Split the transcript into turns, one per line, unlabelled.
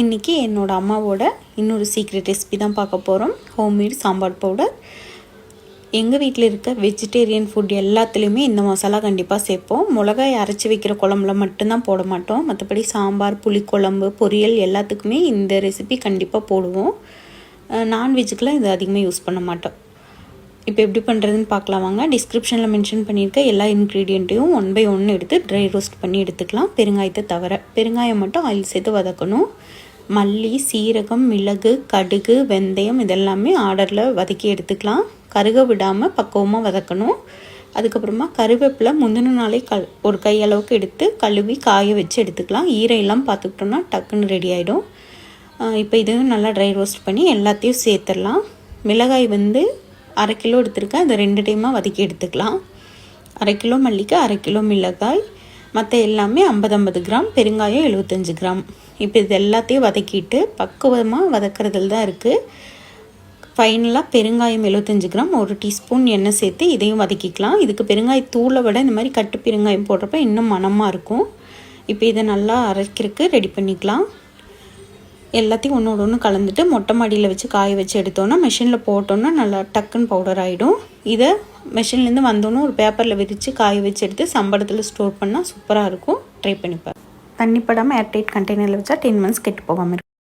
இன்றைக்கி என்னோடய அம்மாவோட இன்னொரு சீக்ரெட் ரெசிபி தான் பார்க்க போகிறோம். Homemade sambar powder. எங்கள் வீட்டில் இருக்க வெஜிடேரியன் ஃபுட் எல்லாத்துலேயுமே இந்த மசாலா கண்டிப்பாக சேர்ப்போம். மிளகாய் அரைச்சி வைக்கிற குழம்புல மட்டும்தான் போட மாட்டோம். மற்றபடி சாம்பார், புளிக்குழம்பு, பொரியல் எல்லாத்துக்குமே இந்த ரெசிபி கண்டிப்பாக போடுவோம். நான்வெஜ்ஜுக்கெலாம் இது அதிகமாக யூஸ் பண்ண மாட்டோம். இப்போ எப்படி பண்ணுறதுன்னு பார்க்கலாம் வாங்க. டிஸ்கிரிப்ஷனில் மென்ஷன் பண்ணியிருக்க எல்லா இன்க்ரீடியண்ட்டையும் 1 by 1 எடுத்து ட்ரை ரோஸ்ட் பண்ணி எடுத்துக்கலாம். பெருங்காயத்தை தவிர பெருங்காயம் மட்டும் ஆயில் சேர்த்து வதக்கணும். மல்லி, சீரகம், மிளகு, கடுகு, வெந்தயம் இதெல்லாமே ஆர்டரில் வதக்கி எடுத்துக்கலாம். கருக விடாமல் பக்குவமாக வதக்கணும். அதுக்கப்புறமா கருவேப்பிலை முந்தின நாளே ஒரு கையளவுக்கு எடுத்து கழுவி காய வச்சு எடுத்துக்கலாம். ஈரையெல்லாம் பார்த்துக்கிட்டோன்னா டக்குன்னு ரெடி ஆகிடும். இப்போ இதையும் நல்லா ட்ரை ரோஸ்ட் பண்ணி எல்லாத்தையும் சேர்த்துடலாம். மிளகாய் 1/2 கிலோ எடுத்துருக்கேன். அதை 2 டைமாக வதக்கி எடுத்துக்கலாம். 1/2 கிலோ மல்லிக்கு 1/2 கிலோ மிளகாய், மற்ற எல்லாமே 50 கிராம், பெருங்காயம் 75 கிராம். இப்போ இது எல்லாத்தையும் வதக்கிட்டு பக்குவமாக வதக்கிறதுல தான் இருக்குது. ஃபைனலாக பெருங்காயம் 75 கிராம், 1 டீஸ்பூன் எண்ணெய் சேர்த்து இதையும் வதக்கிக்கலாம். இதுக்கு பெருங்காயத்தூளை விட இந்த மாதிரி கட்டு பெருங்காயம் போடுறப்ப இன்னும் மணமாக இருக்கும். இப்போ இதை நல்லா அரைக்கிறதுக்கு ரெடி பண்ணிக்கலாம். எல்லாத்தையும் ஒன்று கலந்துட்டு மொட்டை மாடியில் வச்சு காய வச்சு எடுத்தோன்னா மிஷினில் போட்டோன்னா நல்லா டக்குன்னு பவுடர் ஆகிடும். இதை மிஷின்லேருந்து வந்தோன்னே ஒரு பேப்பரில் விரித்து காய வச்சு எடுத்து சம்பளத்தில் ஸ்டோர் பண்ணால் சூப்பராக இருக்கும். ட்ரை பண்ணிப்பார். தண்ணி படாமல் ஏர்டைட் கண்டெய்னரில் வச்சா 10 months கெட்டு போகாமல் இருக்கும்.